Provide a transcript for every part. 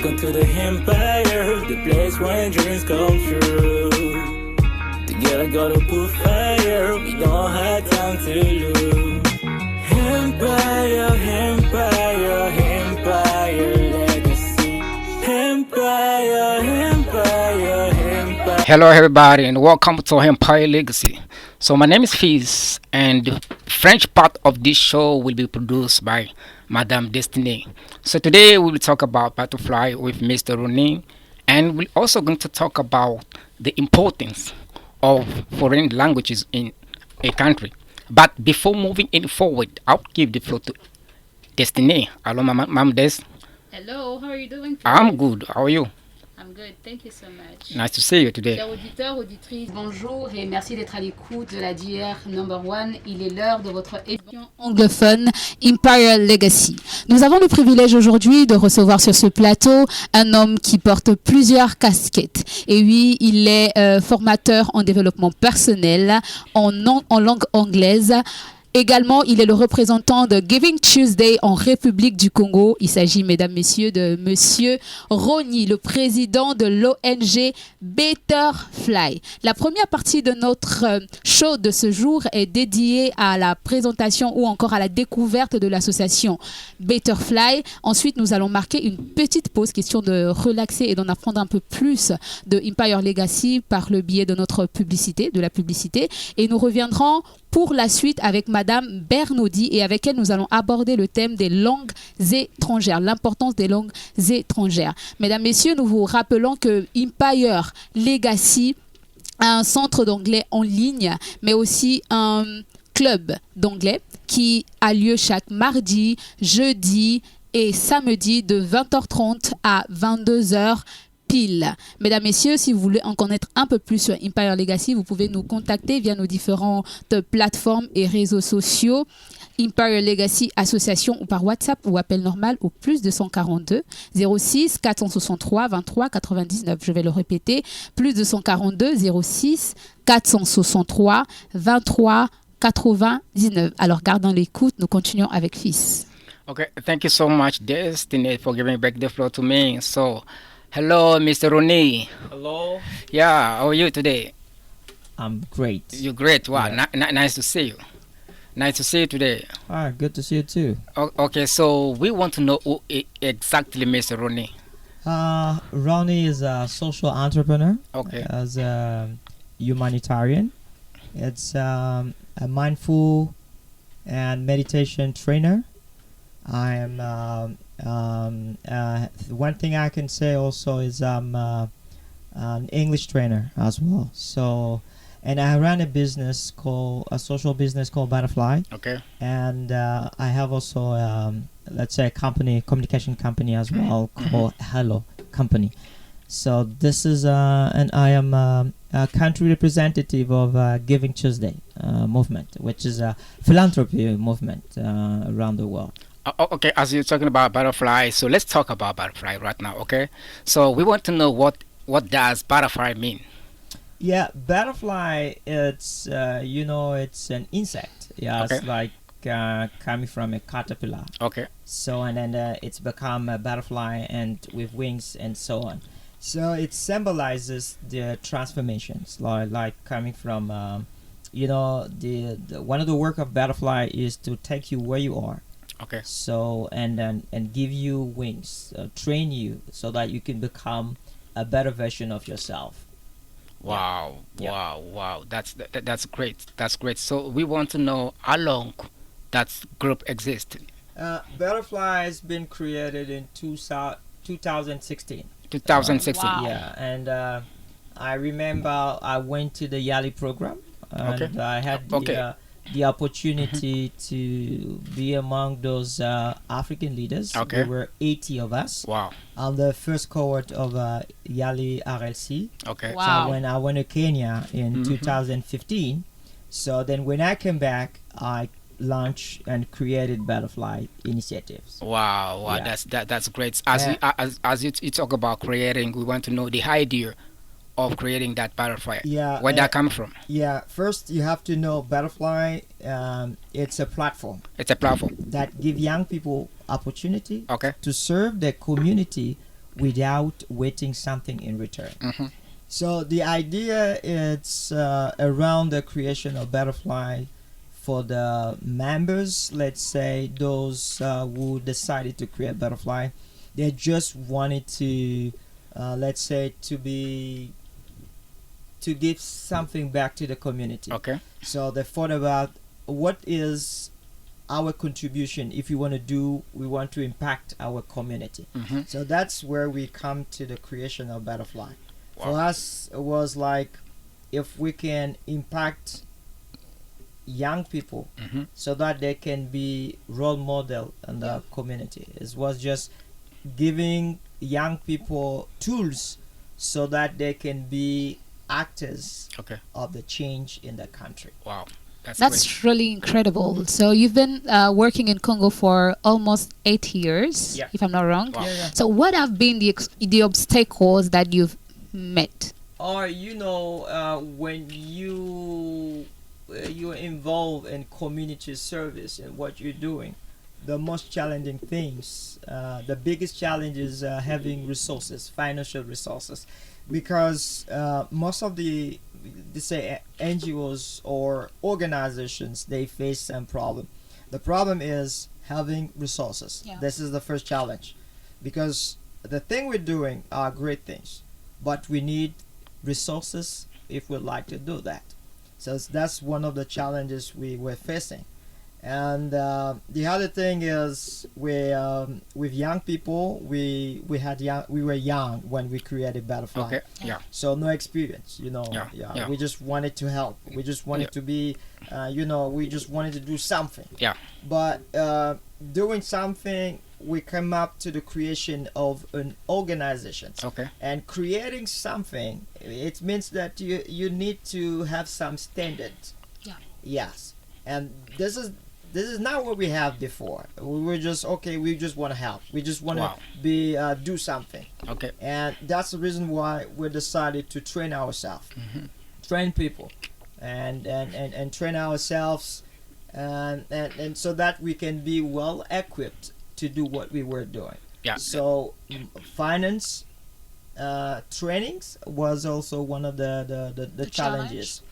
Welcome to the Empire, the place where dreams come true. Together gotta put fire, we don't have time to lose. Empire, Empire, Empire legacy. Empire, Empire, Empire. Hello, everybody, and welcome to Empire Legacy. So, my name is Fizz, and the French part of this show will be produced by Madame Destiny. So, today we will talk about Butterfly with Mr. Ronin, and we're also going to talk about the importance of foreign languages in a country. But before moving any forward, I'll give the floor to Destiny. Hello, Ma'am Des. Hello, how are you doing? I'm good. How are you? I'm good, thank you so much. Nice to see you today. Chers auditeurs, auditrices, bonjour et merci d'être à l'écoute de la DR Number One. Il est l'heure de votre émission anglophone Empire Legacy. Nous avons le privilège aujourd'hui de recevoir sur ce plateau un homme qui porte plusieurs casquettes. Et oui, il est formateur en développement personnel, en langue anglaise. Également, il est le représentant de Giving Tuesday en République du Congo. Il s'agit, mesdames, messieurs, de Monsieur Roni, le président de l'ONG Betterfly. La première partie de notre show de ce jour est dédiée à la présentation ou encore à la découverte de l'association Betterfly. Ensuite, nous allons marquer une petite pause, question de relaxer et d'en apprendre un peu plus de Empire Legacy par le biais de notre publicité, de la publicité. Et nous reviendrons pour la suite avec Madame Bernaudi et avec elle nous allons aborder le thème des langues étrangères, l'importance des langues étrangères. Mesdames, Messieurs, nous vous rappelons que Empire Legacy a un centre d'anglais en ligne, mais aussi un club d'anglais qui a lieu chaque mardi, jeudi et samedi de 20h30 à 22h. Pile. Mesdames, Messieurs, si vous voulez en connaître un peu plus sur Empire Legacy, vous pouvez nous contacter via nos différentes plateformes et réseaux sociaux. Empire Legacy Association ou par WhatsApp ou appel normal au plus 242 06 463 23 99. Je vais le répéter, plus 242 06 463 23 99. Alors, gardons l'écoute, nous continuons avec Fils. Okay, thank you so much, Destiny, for giving back the floor to me. So, hello, Mr. Roni. Hello. Yeah, how are you today? I'm great. You're great. Wow, Yeah. nice to see you. Nice to see you today. Good to see you too. Okay, so we want to know who exactly Mr. Roni. Ronnie is a social entrepreneur. Okay. As a humanitarian. It's a mindful and meditation trainer. I am one thing I can say also is I'm an English trainer as well. So, and I run a social business called Butterfly. Okay. And I have also let's say a communication company as well called Hello Company. So this is and I am a country representative of Giving Tuesday movement, which is a philanthropy movement around the world. Okay, as you're talking about Butterfly, so let's talk about Butterfly right now, okay? So we want to know what does Butterfly mean? Yeah, butterfly, it's it's an insect. Yeah, Okay. it's like coming from a caterpillar. Okay. So and then it's become a butterfly and with wings and so on. So it symbolizes the transformations, like coming from the one of the work of butterfly is to take you where you are. Okay. So and give you wings, train you so that you can become a better version of yourself. Wow. Yeah. Wow. That's great. That's great. So we want to know how long that group exists. Butterfly has been created in 2016. 2016. Wow. Yeah, and I remember I went to the Yali program, and Okay. I had Okay. the opportunity to be among those African leaders. Okay. There were 80 of us Wow. on the first cohort of Yali RLC. Okay. Wow. So when I went to Kenya in 2015, so then when I came back, I launched and created Butterfly initiatives. Wow. Yeah. That's great. As you talk about creating, we want to know the idea of creating that butterfly. Yeah, Where that come from? Yeah, first you have to know Butterfly. It's a platform It's a platform. that give young people opportunity Okay. to serve their community without waiting something in return. Mm-hmm. So the idea is around the creation of Butterfly for the members, let's say those who decided to create Butterfly. They just wanted to, let's say, to give something back to the community. Okay. So they thought about what is our contribution if we want to impact our community. Mm-hmm. So that's where we come to the creation of Butterfly. Wow. For us, it was like if we can impact young people Mm-hmm. so that they can be role model in the community. It was just giving young people tools so that they can be actors Okay. of the change in the country. Wow. That's That's really incredible. So you've been working in Congo for almost 8 years, Yeah. if I'm not wrong. Wow. So what have been the obstacles that you've met? Or when you're involved in community service and what you're doing, the most challenging things, the biggest challenge is having resources, financial resources, because most of the say NGOs or organizations, they face some problem. The problem is having resources. Yeah. This is the first challenge, because the thing we're doing are great things, but we need resources if we'd like to do that. So that's one of the challenges we were facing. And the other thing is with young people, we were young when we created Butterfly. Okay. Yeah. So no experience, Yeah. We just wanted to help. We just wanted to be, we just wanted to do something. Yeah. But doing something, we come up to the creation of an organization. Okay. And creating something, it means that you need to have some standards. Yeah. Yes. And this is not what we have before. We were just we just want to help. We just want to Wow. be do something. Okay. And that's the reason why we decided to train ourselves, Mm-hmm. train people, and train ourselves, and so that we can be well equipped to do what we were doing. Yeah. So finance trainings was also one of the challenges,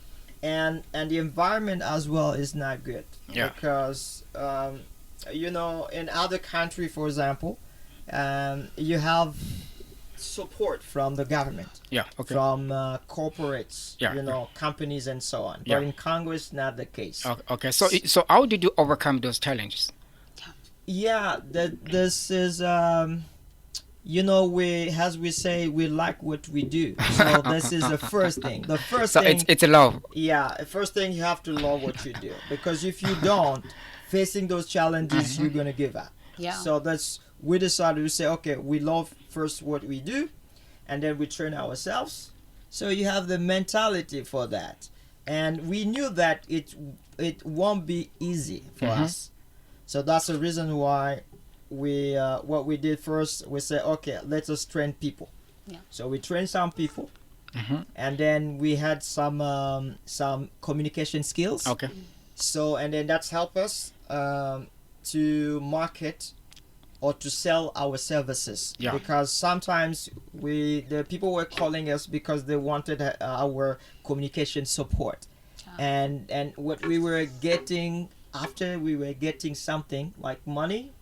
and the environment as well is not good. Yeah. Because in other country, for example, you have support from the government, Yeah. Okay. from corporates, Yeah. companies and so on. Yeah. But in Congo, it's not the case. Okay. So how did you overcome those challenges? Yeah, this is as we say, we like what we do. So this is the first thing. The first So thing, it's a love. yeah, the first thing, you have to love what you do, because if you don't, facing those challenges, you're gonna give up. Yeah. So we decided to say, okay, we love first what we do, and then we train ourselves. So you have the mentality for that, and we knew that it won't be easy for us. So that's the reason why what we did first, we said, okay, let us train people. Yeah. So we trained some people, Mm-hmm. and then we had some communication skills. Okay. So, and then that's helped us to market or to sell our services. Yeah. Because sometimes the people were calling us because they wanted our communication support, and what we were getting after, we were getting something like money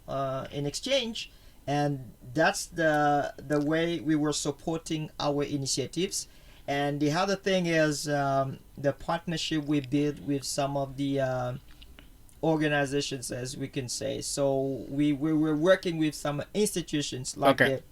in exchange, and that's the way we were supporting our initiatives. And the other thing is the partnership we built with some of the organizations, as we can say. So we were working with some institutions, like Okay.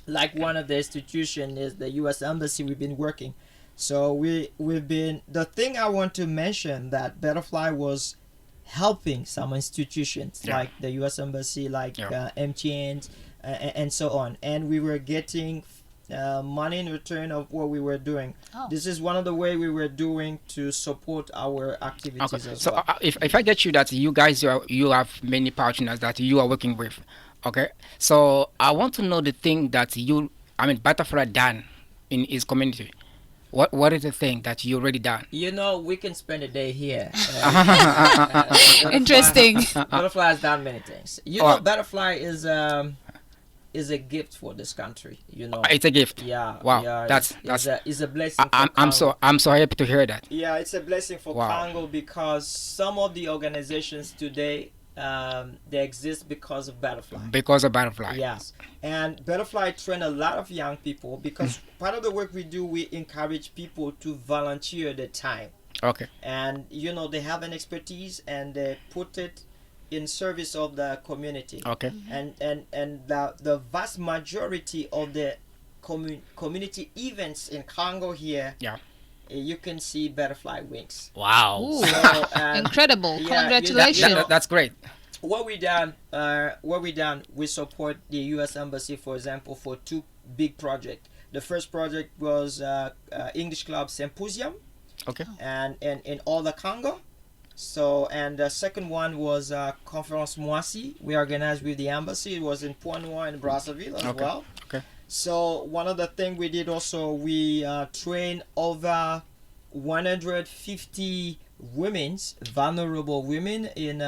like one of the institution is the U.S. Embassy. We've been working. So we've been, the thing I want to mention, that Butterfly was helping some institutions, Yeah. like the U.S. Embassy, like Yeah. MTN, and so on, and we were getting money in return of what we were doing. Oh. This is one of the way we were doing to support our activities Okay. as So well. if I get you that you guys you have many partners that you are working with, okay. So I want to know the thing that Butterfly done in his community. What is the thing that you already done? We can spend a day here. Interesting. Butterfly has done many things. Oh. Butterfly is is a gift for this country. It's a gift. Yeah. Wow. Yeah, That's it's a blessing. I'm so happy to hear that. Yeah, it's a blessing for Wow. Congo because some of the organizations today they exist because of Butterfly. Because of Butterfly. Yes, and Butterfly train a lot of young people because part of the work we do, we encourage people to volunteer their time, Okay. and they have an expertise and they put it in service of the community. Okay. And the vast majority of the community events in Congo here, Yeah. you can see butterfly wings. Wow. Ooh. So, Incredible. yeah, Congratulations. That's great. what we done, we support the U.S. Embassy, for example, for two big projects. The first project was English Club Symposium, Okay. and in all the Congo. So, and the second one was Conference Moissy. We organized with the embassy. It was in Pointe-Noire and Brazzaville as Okay. well. Okay. So one of the things we did also, we trained over 150 vulnerable women in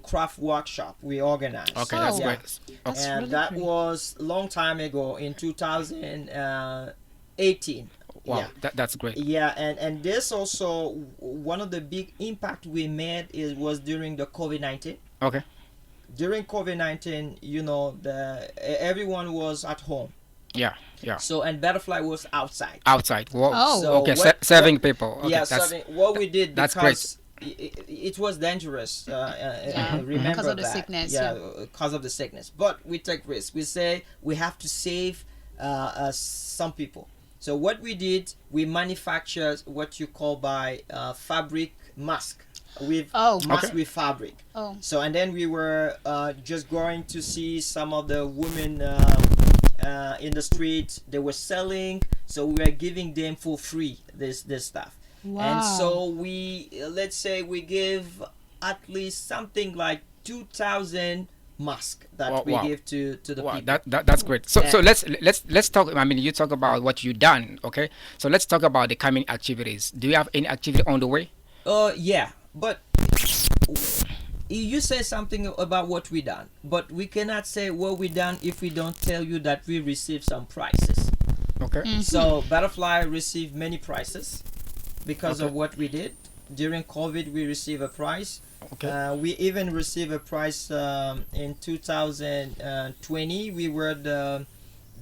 craft workshop we organized. Okay. Oh. That's Yeah. great. That's And really that great. was a long time ago in 2018. Wow. Yeah. That's great. Yeah, and this also, one of the big impact we made was during the COVID-19. Okay. During COVID-19, everyone was at home. Yeah. Yeah. So, and Butterfly was outside. Outside. Wow. Oh. So Okay. what- Serving people. Okay. Yeah, That's so what we did, that's because it was dangerous. Remember because of the that. sickness, Yeah, because of the sickness. But we take risks. We say we have to save some people. So what we did, we manufactured what you call by fabric mask with mask Okay. with fabric. Oh. So, and then we were just going to see some of the women in the street. They were selling, so we were giving them for free this stuff. Wow. And so let's say we give at least something like 2,000 masks that Wow, we wow. give to the wow. people. That's great. So Yeah. let's talk. I mean, you talk about what you done. Okay. So let's talk about the coming activities. Do you have any activity on the way? Yeah, but you say something about what we done, but we cannot say what we done if we don't tell you that we received some prizes. Okay. So Butterfly received many prizes because Okay. of what we did. During COVID, we received a prize. Okay. We even received a prize in 2020. We were the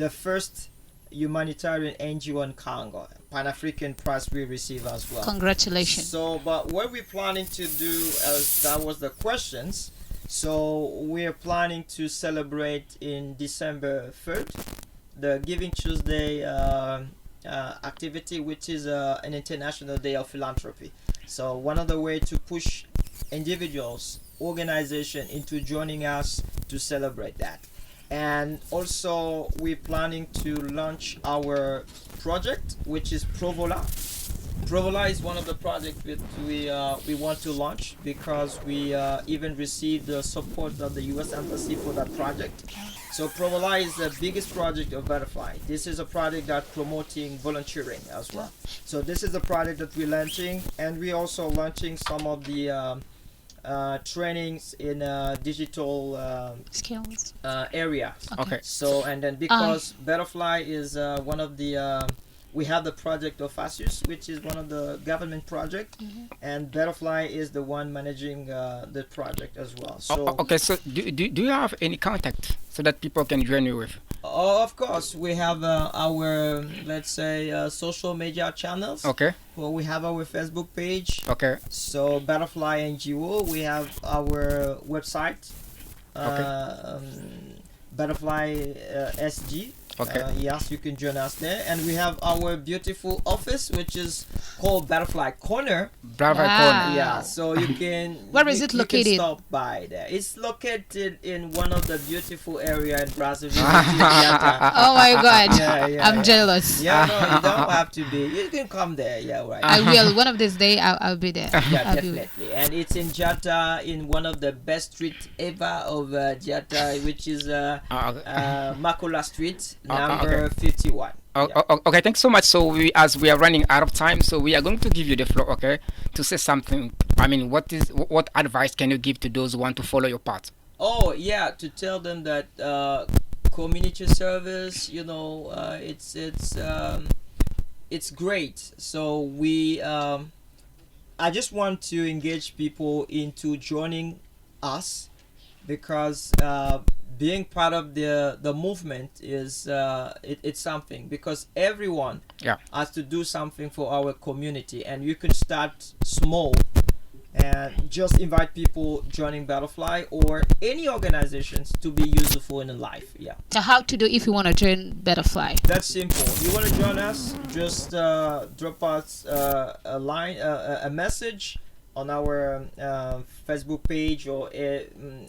first humanitarian NGO in Congo. Pan-African prize we received as well. Congratulations. So, but what we're planning to do, as that was the questions, so we're planning to celebrate in December 3rd, the Giving Tuesday activity, which is an international day of philanthropy. So one of the way to push individuals, organization into joining us to celebrate that. And also we're planning to launch our project, which is Provola. Provola is one of the projects that we want to launch because we even received the support of the U.S. Embassy for that project. So Provola is the biggest project of Butterfly. This is a project that promoting volunteering as well. So this is the project that we're launching, and we're also launching some of the trainings in digital Skills. areas. Okay. So, and then because Butterfly is one of the we have the project of FASUS, which is one of the government project, and Butterfly is the one managing the project as well. So, Okay. So do you have any contact so that people can join you with? of course, we have our, let's say, social media channels. Okay. Well, we have our Facebook page. Okay. So Butterfly NGO. We have our website. Butterfly SG. Okay. Yes, you can join us there, and we have our beautiful office, which is called Butterfly Corner. Bravo Wow. Corner. Yeah, so you can. Where is it you located? can stop by there. It's located in one of the beautiful area in Brazzaville. which is Yata. Oh my God. Yeah, I'm jealous. Yeah, no, you don't have to be. You can come there. Yeah, right. I will. One of these days, I'll be there. Yeah, I'll be- definitely. And it's in Jata, in one of the best streets ever of Jata, which is Makola Street, number 51. Yeah. Okay, thanks so much. So as we are running out of time, so we are going to give you the floor, okay, to say something. I mean, what advice can you give to those who want to follow your path? Oh yeah, to tell them that community service, it's great. So I just want to engage people into joining us because being part of the movement is it's something because everyone Yeah. has to do something for our community, and you can start small and just invite people joining Butterfly or any organizations to be useful in life. Yeah, So how to do if you want to join Betterfly? that's simple. You want to join us? Just drop us a line, a message on our Facebook page or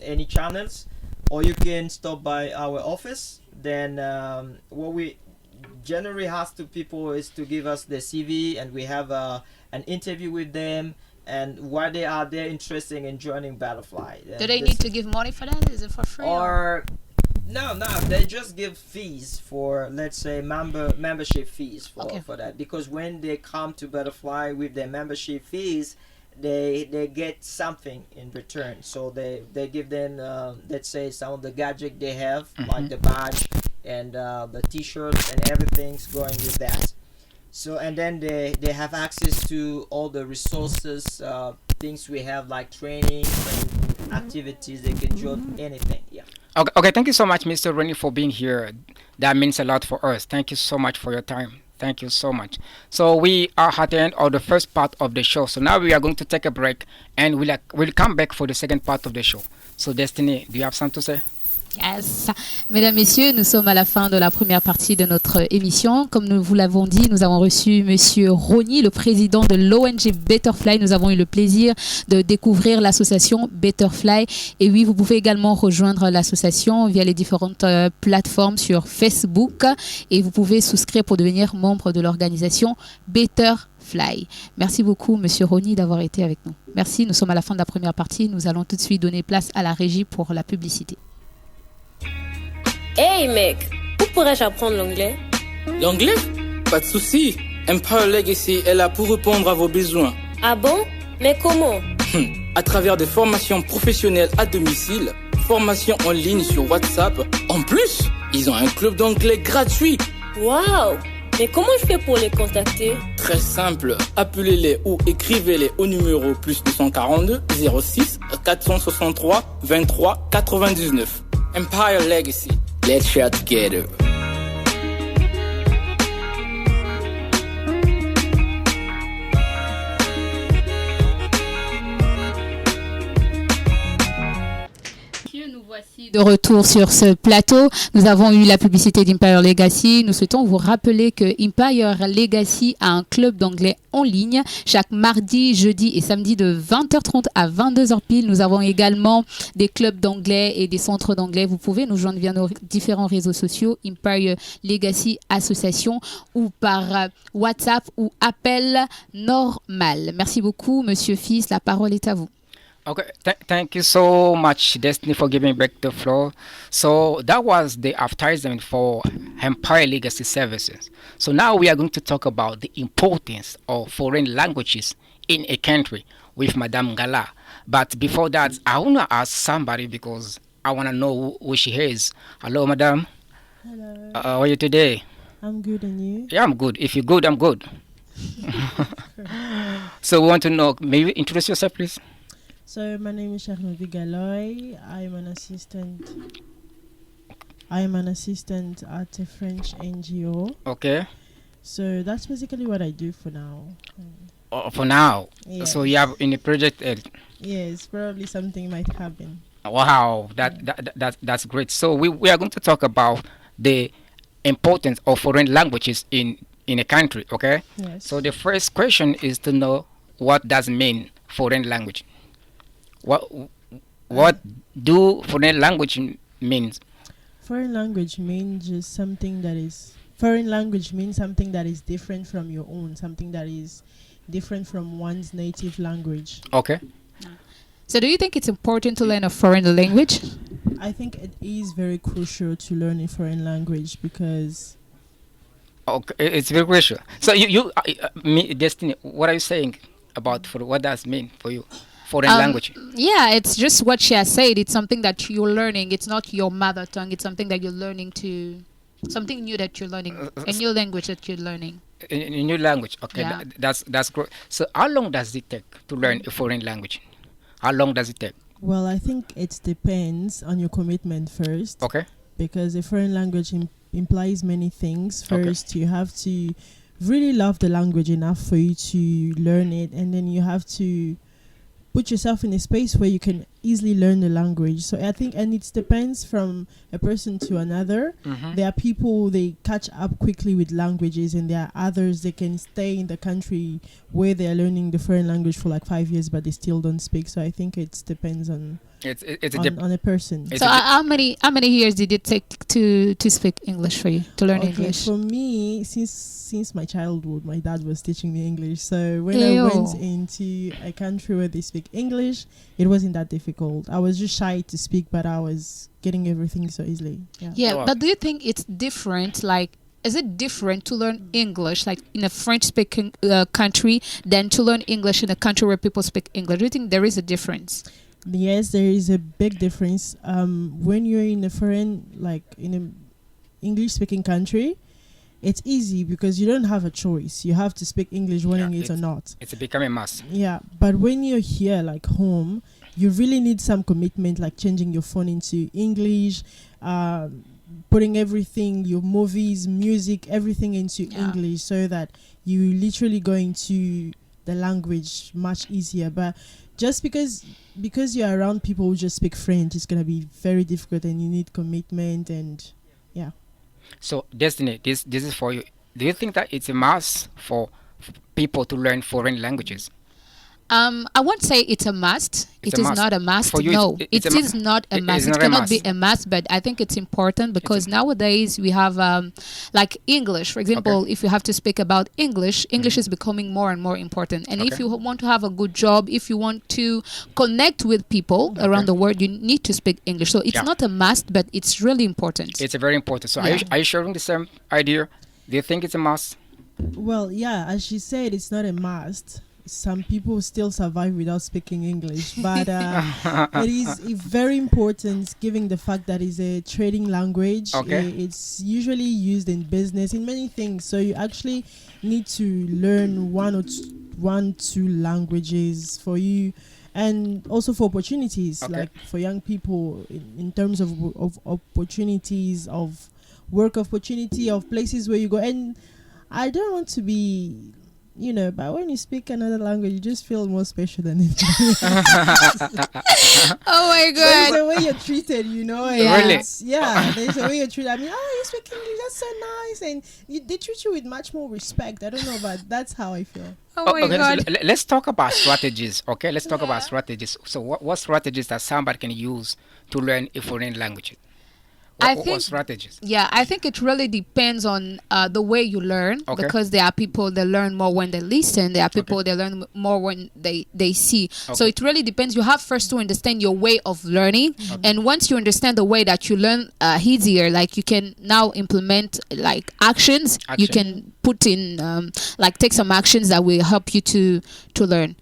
any channels, or you can stop by our office. Then what we generally ask to people is to give us the CV, and we have an interview with them and why they are they're interested in joining Butterfly. Do they need to give money for that? Is it for free? Or no, they just give fees for, let's say, membership fees for, Okay. for that, because when they come to Butterfly with their membership fees, they get something in return. So they give them let's say some of the gadget they have, like the badge and the t-shirts and everything's going with that. So and then they have access to all the resources, things we have like trainings and activities. They can join anything. Yeah. Okay, okay, thank you so much, Mr. Rennie, for being here. That means a lot for us. Thank you so much for your time. Thank you so much. So we are at the end of the first part of the show. So now we are going to take a break, and we'll come back for the second part of the show. So Destiny, do you have something to say? Yes. Mesdames, Messieurs, nous sommes à la fin de la première partie de notre émission. Comme nous vous l'avons dit, nous avons reçu Monsieur Rony, le président de l'ONG Betterfly. Nous avons eu le plaisir de découvrir l'association Betterfly. Et oui, vous pouvez également rejoindre l'association via les différentes plateformes sur Facebook. Et vous pouvez souscrire pour devenir membre de l'organisation Betterfly. Merci beaucoup, Monsieur Rony, d'avoir été avec nous. Merci. Nous sommes à la fin de la première partie. Nous allons tout de suite donner place à la régie pour la publicité. Hey mec, où pourrais-je apprendre l'anglais? L'anglais? Pas de souci. Empire Legacy est là pour répondre à vos besoins. Ah bon? Mais comment? À travers des formations professionnelles à domicile, formations en ligne sur WhatsApp. En plus, ils ont un club d'anglais gratuit. Waouh! Mais comment je fais pour les contacter? Très simple, appelez-les ou écrivez-les au numéro +242 06 463 23 99. Empire Legacy. Let's share together. Nous voici de retour sur ce plateau. Nous avons eu la publicité d'Empire Legacy. Nous souhaitons vous rappeler que Empire Legacy a un club d'anglais en ligne chaque mardi, jeudi et samedi de 20h30 à 22h pile. Nous avons également des clubs d'anglais et des centres d'anglais. Vous pouvez nous joindre via nos différents réseaux sociaux, Empire Legacy Association, ou par WhatsApp ou appel normal. Merci beaucoup, Monsieur Fils. La parole est à vous. Okay, thank you so much, Destiny, for giving back the floor. So that was the advertisement for Empire Legacy Services. So now we are going to talk about the importance of foreign languages in a country with Madame Gala. But before that, I want to ask somebody because I want to know who she is. Hello, Madame. Hello. How are you today? I'm good, and you? Yeah, I'm good. If you're good, I'm good. So we want to know, maybe introduce yourself, please. So my name is Charnovi Galoy. I'm an assistant. I'm an assistant at a French NGO. Okay. So that's basically what I do for now. For now. Yes. So you have in the project. Yes, probably something might happen. Wow, that's great. So we are going to talk about the importance of foreign languages in a country. Okay. Yes. So the first question is to know what does mean foreign language. What do foreign language means? Foreign language means just something that is. Foreign language means something that is different from your own, something that is different from one's native language. Okay. So do you think it's important to learn a foreign language? I think it is very crucial to learn a foreign language because Okay, it's very crucial. So you Destiny, what are you saying about what does mean for you? foreign language? Yeah, it's just what she has said. It's something that you're learning. It's not your mother tongue. It's something that you're learning to, something new that you're learning, a new language that you're learning. In new language. Okay, Yeah. that's great. So how long does it take to learn a foreign language? How long does it take? Well, I think it depends on your commitment first. Okay. Because a foreign language implies many things. Okay. First, you have to really love the language enough for you to learn it, and then you have to put yourself in a space where you can easily learn the language. So I think, and it depends from a person to another. Mhm. There are people, they catch up quickly with languages, and there are others, they can stay in the country where they're learning the foreign language for like 5 years, but they still don't speak. So I think it depends on It's a on a person. It's So a how many years did it take to speak English for you, to learn Okay, English? for me, since my childhood, my dad was teaching me English. So when Ew. I went into a country where they speak English, it wasn't that difficult. I was just shy to speak, but I was getting everything so easily. Yeah. Yeah, Wow. but do you think it's different? Like, is it different to learn English, like in a French-speaking country, than to learn English in a country where people speak English? Do you think there is a difference? Yes, there is a big difference. When you're in a foreign, like in a English-speaking country, it's easy because you don't have a choice. You have to speak English, wanting it or not. It's becoming must. Yeah, but when you're here, like home, you really need some commitment, like changing your phone into English, putting everything, your movies, music, everything into Yeah. English, so that you literally go into the language much easier. But just because you're around people who just speak French, it's gonna be very difficult, and you need commitment. And yeah. So Destiny, this is for you. Do you think that it's a must for people to learn foreign languages? I won't say it's a must. It's It a is must. not a must. For you, No, it's it a is not a it must. is It not a cannot must. be a must, but I think it's important because nowadays we have like English, for example. If you have to speak about English, English is becoming more and more important. And if Okay. you want to have a good job, if you want to connect with people around the world, you need to speak English. So it's Yeah. not a must, but it's really important. It's a very important. So Yeah. are you sharing the same idea? Do you think it's a must? Well, yeah, as she said, it's not a must. Some people still survive without speaking English, but it is very important, given the fact that it's a trading language. Okay. It's usually used in business, in many things. So you actually need to learn two languages for you, and also for opportunities, Okay. like for young people, in terms of opportunities, of work opportunity, of places where you go. And I don't want to be, but when you speak another language, you just feel more special than it. Oh my There's god! a way you're treated, and Really? there's a way you're treated. I mean, oh, you speak English, that's so nice, and they treat you with much more respect. I don't know, but that's how I feel. Oh my Okay, god! let's talk about strategies. Okay, let's talk about strategies. So what strategies that somebody can use to learn a foreign language? I What think- strategies? Yeah, I think it really depends on the way you learn, Okay. because there are people that learn more when they listen. There are people that learn more when they see. So Okay. it really depends. You have first to understand your way of learning, and once you understand the way that you learn easier, like you can now implement like actions. You Action. can put in like take some actions that will help you to learn.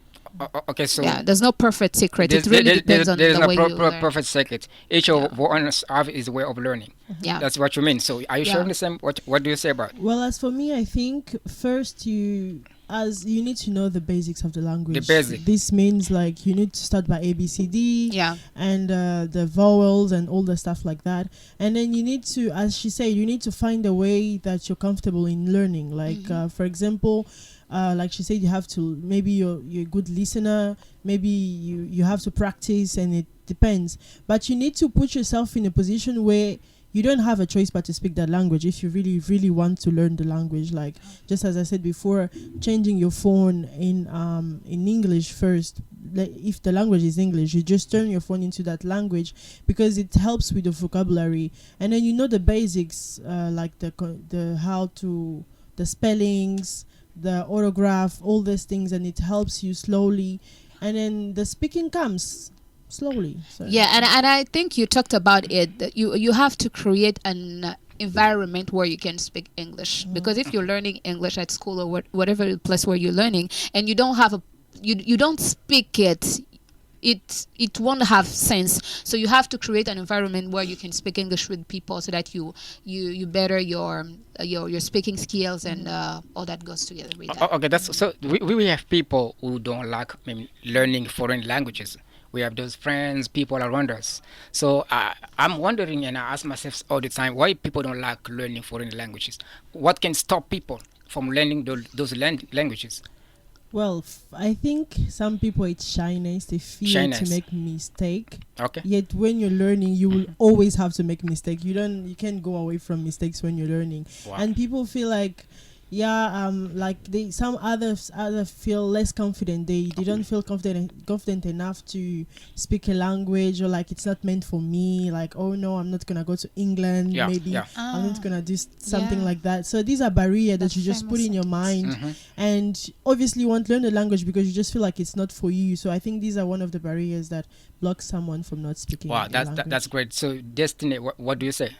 Okay, so Yeah, there's no perfect secret. It really depends on there's the no way you learn. perfect secret. Each of us have his way of learning. Yeah. That's what you mean. So are you Yeah. sharing the same? What do you say about it? Well, as for me, I think first you need to know the basics of the language. The basic. This means like you need to start by ABCD. Yeah. And the vowels and all the stuff like that. And then you need to, as she said, you need to find a way that you're comfortable in learning. Like, for example, like she said, you have to, maybe you're a good listener, maybe you have to practice, and it depends. But you need to put yourself in a position where you don't have a choice but to speak that language if you really, really want to learn the language. Like, just as I said before, changing your phone in English first. Like, if the language is English, you just turn your phone into that language, because it helps with the vocabulary. And then you know the basics, like the spellings, the autograph, all these things, and it helps you slowly. And then the speaking comes slowly. So. Yeah, and I think you talked about it, that you have to create an environment where you can speak English, because if you're learning English at school or whatever place where you're learning, and you don't have you don't speak it it won't have sense. So you have to create an environment where you can speak English with people, so that you better your speaking skills, and all that goes together with that. Okay, that's so. We have people who don't like learning foreign languages. We have those friends, people around us. So I'm wondering, and I ask myself all the time, why people don't like learning foreign languages. What can stop people from learning those languages? Well, I think some people it's shyness. They fear Shyness. to make mistake. Okay. Yet when you're learning, you will always have to make mistake. You can't go away from mistakes when you're learning. Wow. And people feel like, like some others feel less confident. They don't feel confident enough to speak a language, or like it's not meant for me. Like, oh no, I'm not gonna go to England. Yeah, Maybe yeah. I'm not gonna do something Yeah. like that. So these are barriers that That's you just put in your mind. Mhm. And obviously you want to learn the language because you just feel like it's not for you. So I think these are one of the barriers that block someone from not speaking Wow, the that's language. that's great. So, Destiny, what do you say?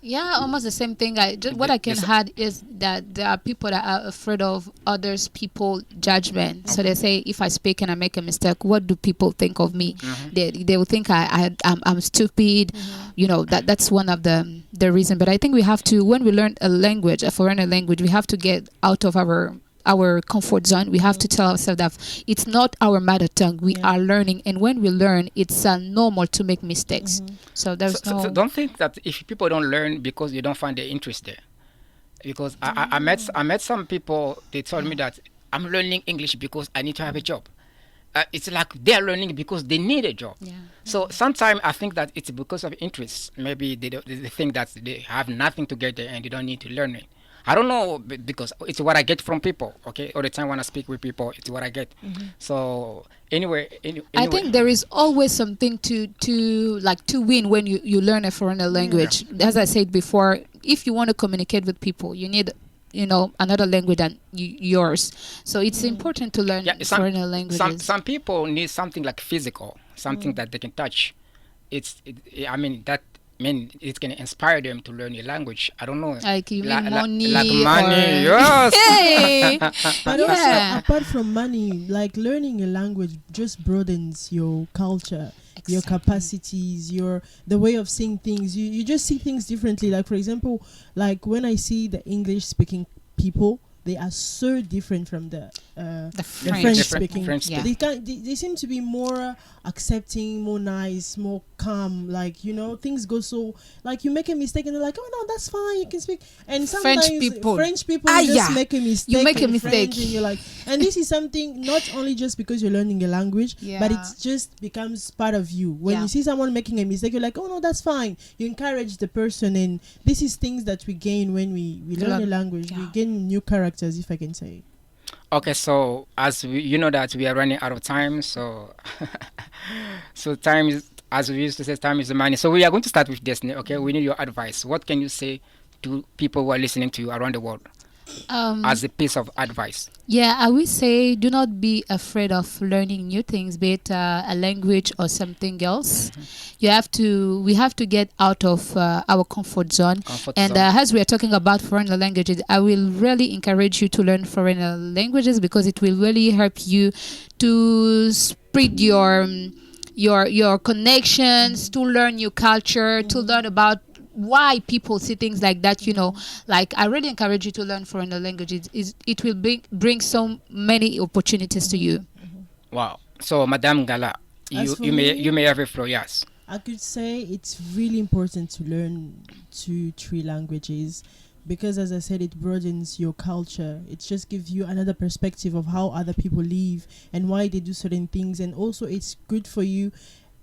Yeah, almost the same thing. What I can Yes. add is that there are people that are afraid of others people judgment. So they say, if I speak and I make a mistake, what do people think of me? They will think I'm stupid. You know, that's one of the reason. But I think we have to, when we learn a language, a foreign language, we have to get out of our comfort zone. We have to tell ourselves that it's not our mother tongue. We are learning, and when we learn, it's normal to make mistakes. So there's So don't think that if people don't learn because you don't find their interest there. Because I met some people, they told me that I'm learning English because I need to have a job. It's like they're learning because they need a job. Yeah. So sometimes I think that it's because of interest. Maybe they think that they have nothing to get there and they don't need to learn it. I don't know, because it's what I get from people. Okay, all the time when I speak with people, it's what I get. So anyway, I think there is always something to win when you learn a foreign language. As I said before, if you want to communicate with people, you need another language than yours. So it's important to learn foreign languages. Some people need something like physical, something that they can touch. It can inspire them to learn a language. I don't know. Like you mean money? Like money, yes. Hey! But also, apart from money, like learning a language just broadens your culture, your capacities, the way of seeing things. You just see things differently. Like, for example, like when I see the English speaking people, they are so different from the French speaking. Yeah. They seem to be more accepting, more nice, more calm. Like, things go so, like, you make a mistake and they're like, oh no, that's fine, you can speak. And sometimes French people just make a mistake. You make a in mistake French and you're like, and this is something not only just because you're learning a language, but it just becomes part of you. When you see someone making a mistake, you're like, oh no, that's fine. You encourage the person, and this is things that we gain when we learn a language. We gain new characters, if I can say. Okay, so as you know that we are running out of time, so time is, as we used to say, time is the money. So we are going to start with Destiny. Okay, we need your advice. What can you say to people who are listening to you around the world as a piece of advice? Yeah, I would say do not be afraid of learning new things, be it a language or something else. We have to get out of our comfort zone. As we are talking about foreign languages, I will really encourage you to learn foreign languages, because it will really help you to spread your connections, to learn your culture, to learn about why people see things like that. Like, I really encourage you to learn foreign languages. It will bring so many opportunities to you. Wow. So, Madame Gala, you may have a floor. Yes. I could say it's really important to learn 2-3 languages, because, as I said, it broadens your culture. It just gives you another perspective of how other people live and why they do certain things. And also, it's good for you.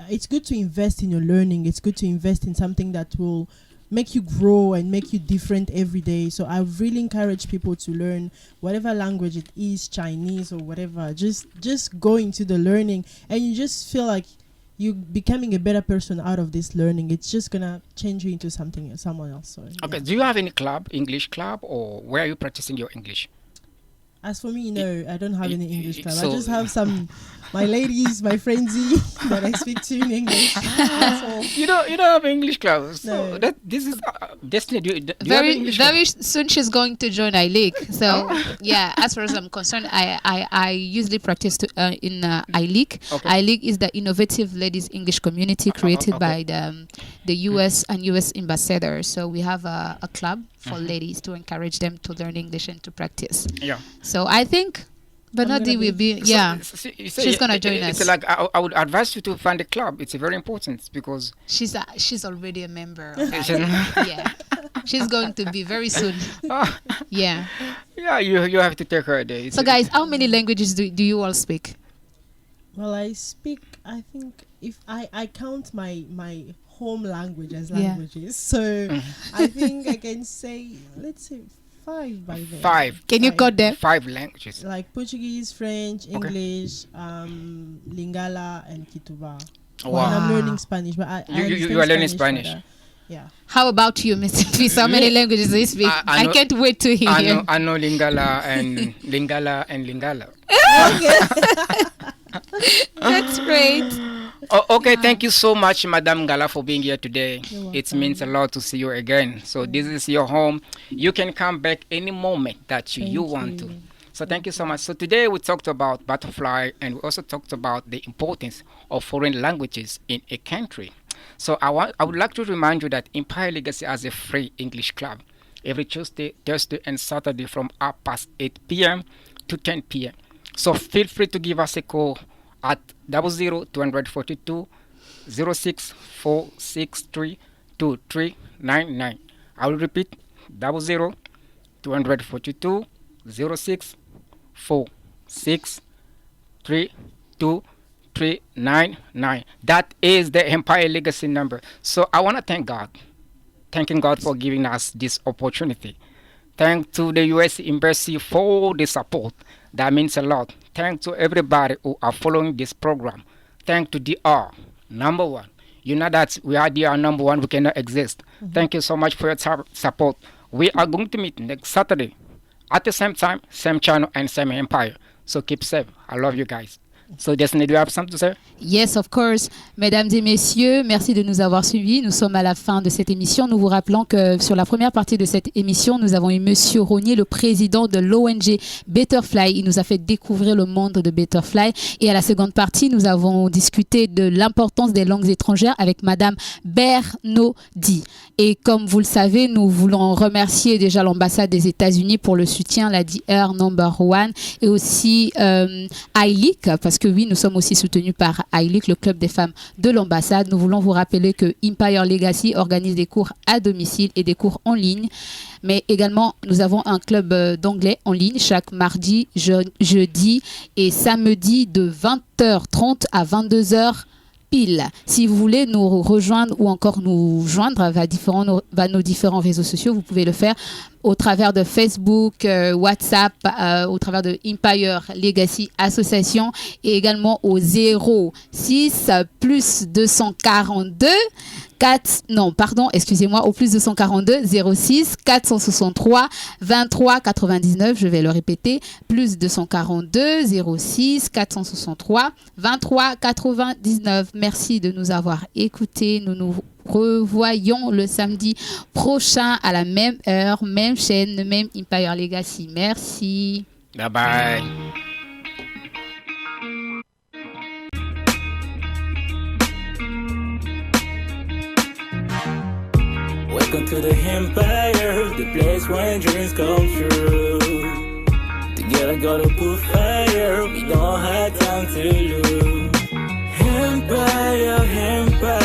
It's good to invest in your learning. It's good to invest in something that will make you grow and make you different every day. So I really encourage people to learn whatever language it is, Chinese or whatever. Just go into the learning, and you just feel like you're becoming a better person out of this learning. It's just gonna change you into someone else. So, okay. Do you have any English club, or where are you practicing your English? As for me, no, I don't have any English club. So- I just have my ladies, my friendsy that I speak to in English. That's all. You don't have English club. So No. this is Destiny. Do you have Very English club? very soon she's going to join iLeague. So yeah, as far as I'm concerned, I usually practice in iLeague. Okay. iLeague is the innovative ladies English community created okay. by the US and US ambassador. So we have a club for ladies to encourage them to learn English and to practice. Yeah. So I think Bernardi will be she's gonna join us. It's like I would advise you to find a club. It's very important because She's already a member. Of She's iLeague. Yeah, she's going to be very soon. Yeah. yeah, you have to take her there. So guys, how many languages do you all speak? Well, I speak. I think if I count my home language as Yeah. languages, so I think I can say, let's say 5 by then. 5 Can you Five. code them? 5 languages. Like Portuguese, French, Okay. English, Lingala, and Kituba. Wow. And I'm learning Spanish, but I You understand are learning Spanish. Spanish. Yeah. How about you, Mr. Fils? How many languages do you speak? I I know- can't wait to hear. I know Lingala and Lingala. That's great. Oh, okay, thank you so much, Madame Ngala, for being here today. You're It welcome. means a lot to see you again. So this is your home. You can come back any moment that you Thank want to. you. So thank you so much. So today we talked about butterfly, and we also talked about the importance of foreign languages in a country. So I would like to remind you that Empire Legacy has a free English club every Tuesday, Thursday, and Saturday from 8 p.m. to 10 p.m. So feel free to give us a call at 00-242 06-463 2399. I will repeat 00-242 06-463 2399. That is the Empire Legacy number. So I want to thanking God for giving us this opportunity. Thanks to the U.S. Embassy for the support. That means a lot. Thanks to everybody who are following this program. Thanks to DR, number one. You know that we are DR number one, we cannot exist. Thank you so much for your support. We are going to meet next Saturday at the same time, same channel, and same Empire. So keep safe. I love you guys. So Destiny, do you have something to say? Yes, of course. Mesdames et messieurs, merci de nous avoir suivis. Nous sommes à la fin de cette émission. Nous vous rappelons que sur la première partie de cette émission, nous avons eu Monsieur Rognier, le président de l'ONG Betterfly. Il nous a fait découvrir le monde de Betterfly. Et à la seconde partie, nous avons discuté de l'importance des langues étrangères avec Madame Bernaudy. Et comme vous le savez, nous voulons remercier déjà l'ambassade des États-Unis pour le soutien, la DR Number One, et aussi iLeague, parce que oui, nous sommes aussi soutenus par iLeague, le club des femmes de l'ambassade. Nous voulons vous rappeler que Empire Legacy organise des cours à domicile et des cours en ligne. Mais également, nous avons un club d'anglais en ligne chaque mardi, jeudi et samedi de 20h30 à 22h pile. Si vous voulez nous rejoindre ou encore nous joindre à nos différents réseaux sociaux, vous pouvez le faire au travers de Facebook, WhatsApp, au travers de Empire Legacy Association et également au 06 plus 242 au plus 242 06 463 23 99, je vais le répéter, plus 242 06 463 23 99. Merci de nous avoir écoutés. Nous nous revoyons le samedi prochain à la même heure, même chaîne, même Empire Legacy. Merci. Bye bye. Welcome to the Empire, the place where dreams come true. Together gotta put fire, we don't have time to lose. Empire, Empire.